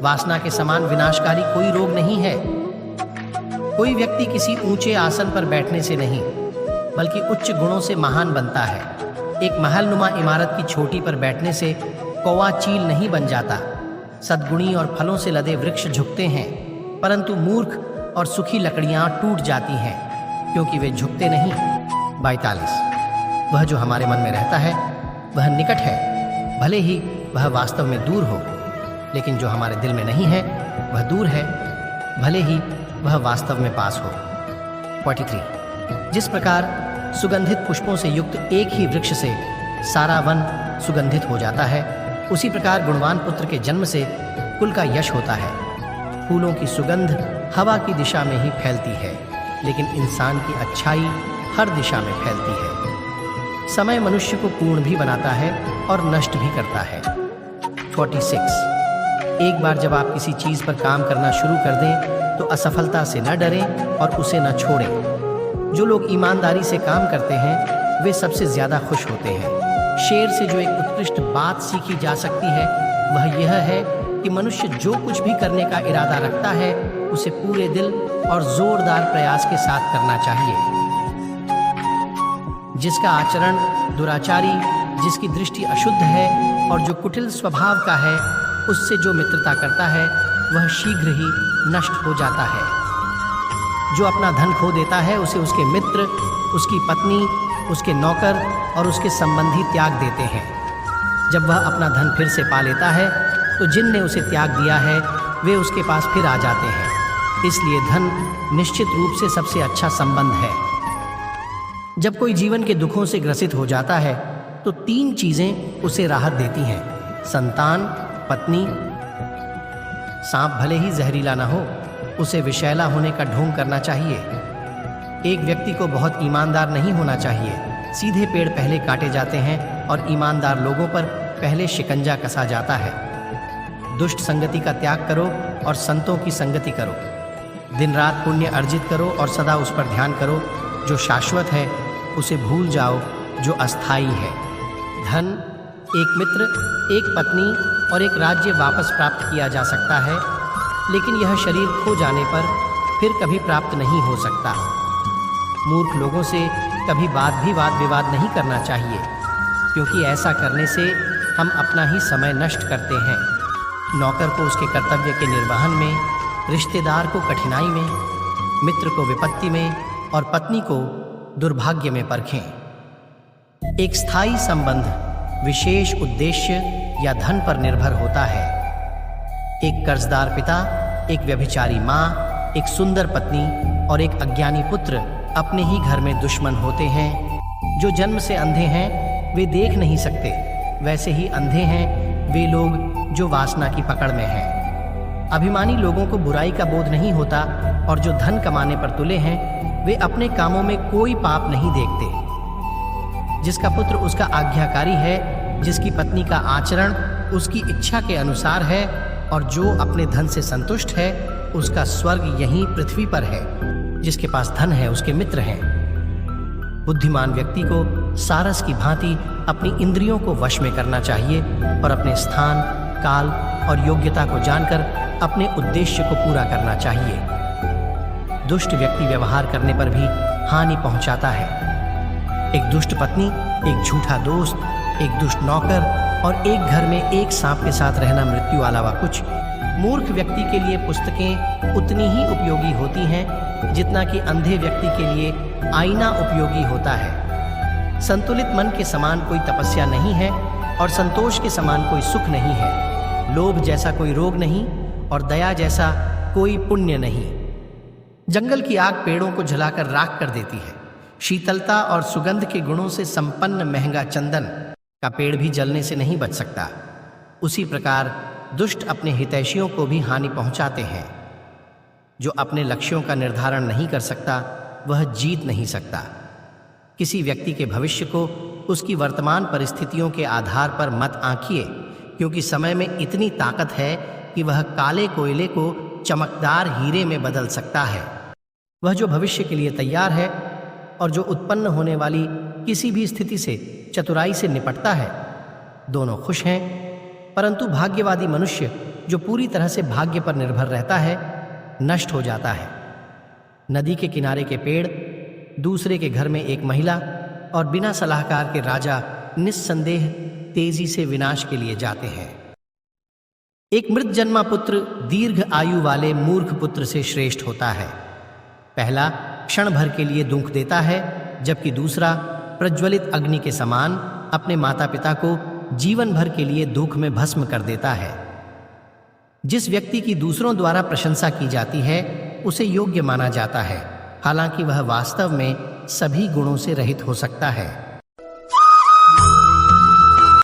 वासना के समान विनाशकारी कोई रोग नहीं है। कोई व्यक्ति किसी ऊंचे आसन पर बैठने से नहीं, बल्कि उच्च गुणों से महान बनता है। एक महलनुमा इमारत की चोटी पर बैठने से कौवा चील नहीं बन जाता। सद्गुणी और फलों से लदे वृक्ष झुकते हैं, परंतु मूर्ख और सुखी लकड़ियां टूट जाती हैं, क्योंकि वे झुकते नहीं। 42। वह जो हमारे मन में रहता है वह निकट है, भले ही वह वास्तव में दूर हो, लेकिन जो हमारे दिल में नहीं है वह दूर है, भले ही वह वास्तव में पास हो। 43। जिस प्रकार सुगंधित पुष्पों से युक्त एक ही वृक्ष से सारा वन सुगंधित हो जाता है, उसी प्रकार गुणवान पुत्र के जन्म से कुल का यश होता है। फूलों की सुगंध हवा की दिशा में ही फैलती है, लेकिन इंसान की अच्छाई हर दिशा में फैलती है। समय मनुष्य को पूर्ण भी बनाता है और नष्ट भी करता है। 46। एक बार जब आप किसी चीज़ पर काम करना शुरू कर दें तो असफलता से न डरें और उसे न छोड़ें। जो लोग ईमानदारी से काम करते हैं वे सबसे ज़्यादा खुश होते हैं। शेर से जो एक उत्कृष्ट बात सीखी जा सकती है वह यह है कि मनुष्य जो कुछ भी करने का इरादा रखता है उसे पूरे दिल और जोरदार प्रयास के साथ करना चाहिए। जिसका आचरण दुराचारी, जिसकी दृष्टि अशुद्ध है और जो कुटिल स्वभाव का है, उससे जो मित्रता करता है वह शीघ्र ही नष्ट हो जाता है। जो अपना धन खो देता है उसे उसके मित्र, उसकी पत्नी, उसके नौकर और उसके संबंधी त्याग देते हैं। जब वह अपना धन फिर से पा लेता है तो जिनने उसे त्याग दिया है वे उसके पास फिर आ जाते हैं। इसलिए धन निश्चित रूप से सबसे अच्छा संबंध है। जब कोई जीवन के दुखों से ग्रसित हो जाता है तो 3 चीजें उसे राहत देती हैं: संतान, पत्नी। सांप भले ही जहरीला ना हो, उसे विषैला होने का ढोंग करना चाहिए। एक व्यक्ति को बहुत ईमानदार नहीं होना चाहिए। सीधे पेड़ पहले काटे जाते हैं और ईमानदार लोगों पर पहले शिकंजा कसा जाता है। दुष्ट संगति का त्याग करो और संतों की संगति करो। दिन रात पुण्य अर्जित करो और सदा उस पर ध्यान करो। जो शाश्वत है उसे भूल जाओ जो अस्थाई है। धन, एक मित्र, एक पत्नी और एक राज्य वापस प्राप्त किया जा सकता है, लेकिन यह शरीर खो जाने पर फिर कभी प्राप्त नहीं हो सकता। मूर्ख लोगों से कभी वाद विवाद नहीं करना चाहिए, क्योंकि ऐसा करने से हम अपना ही समय नष्ट करते हैं। नौकर को उसके कर्तव्य के निर्वहन में, रिश्तेदार को कठिनाई में, मित्र को विपत्ति में और पत्नी को दुर्भाग्य में परखें। एक स्थायी संबंध विशेष उद्देश्य या धन पर निर्भर होता है। एक कर्जदार पिता, एक व्यभिचारी माँ, एक सुंदर पत्नी और एक अज्ञानी पुत्र अपने ही घर में दुश्मन होते हैं। जो जन्म से अंधे हैं वे देख नहीं सकते, वैसे ही अंधे हैं वे लोग जो वासना की पकड़ में हैं। अभिमानी लोगों को बुराई का बोध नहीं होता और जो धन कमाने पर तुले हैं वे अपने कामों में कोई पाप नहीं देखते। जिसका पुत्र उसका आज्ञाकारी है, जिसकी पत्नी का आचरण उसकी इच्छा के अनुसार है और जो अपने धन से संतुष्ट है उसका स्वर्ग यहीं पृथ्वी पर है। जिसके पास धन है उसके मित्र हैं। बुद्धिमान व्यक्ति को सारस की भांति अपनी इंद्रियों को वश में करना चाहिए और अपने स्थान, काल और योग्यता को जानकर अपने उद्देश्य को पूरा करना चाहिए। दुष्ट व्यक्ति व्यवहार करने पर भी हानि पहुंचाता है। एक दुष्ट पत्नी, एक झूठा दोस्त, एक दुष्ट नौकर और एक घर में एक सांप के साथ रहना मृत्यु अलावा कुछ। मूर्ख व्यक्ति के लिए पुस्तकें उतनी ही उपयोगी होती हैं जितना कि अंधे व्यक्ति के लिए आईना उपयोगी होता है। संतुलित मन के समान कोई तपस्या नहीं है और संतोष के समान कोई सुख नहीं है। लोभ जैसा कोई रोग नहीं और दया जैसा कोई पुण्य नहीं। जंगल की आग पेड़ों को जलाकर राख कर देती है। शीतलता और सुगंध के गुणों से संपन्न महंगा चंदन का पेड़ भी जलने से नहीं बच सकता। उसी प्रकार दुष्ट अपने हितैषियों को भी हानि पहुंचाते हैं। जो अपने लक्ष्यों का निर्धारण नहीं कर सकता वह जीत नहीं सकता। किसी व्यक्ति के भविष्य को उसकी वर्तमान परिस्थितियों के आधार पर मत आंकिए, क्योंकि समय में इतनी ताकत है कि वह काले कोयले को चमकदार हीरे में बदल सकता है। वह जो भविष्य के लिए तैयार है और जो उत्पन्न होने वाली किसी भी स्थिति से चतुराई से निपटता है, दोनों खुश हैं, परंतु भाग्यवादी मनुष्य जो पूरी तरह से भाग्य पर निर्भर रहता है नष्ट हो जाता है। नदी के किनारे के पेड़, दूसरे के घर में एक महिला और बिना सलाहकार के राजा निस्संदेह तेजी से विनाश के लिए जाते हैं। एक मृत जन्मा पुत्र दीर्घ आयु वाले मूर्ख पुत्र से श्रेष्ठ होता है। पहला क्षण भर के लिए दुख देता है, जबकि दूसरा प्रज्वलित अग्नि के समान अपने माता पिता को जीवन भर के लिए दुख में भस्म कर देता है। जिस व्यक्ति की दूसरों द्वारा प्रशंसा की जाती है उसे योग्य माना जाता है, हालांकि वह वास्तव में सभी गुणों से रहित हो सकता है।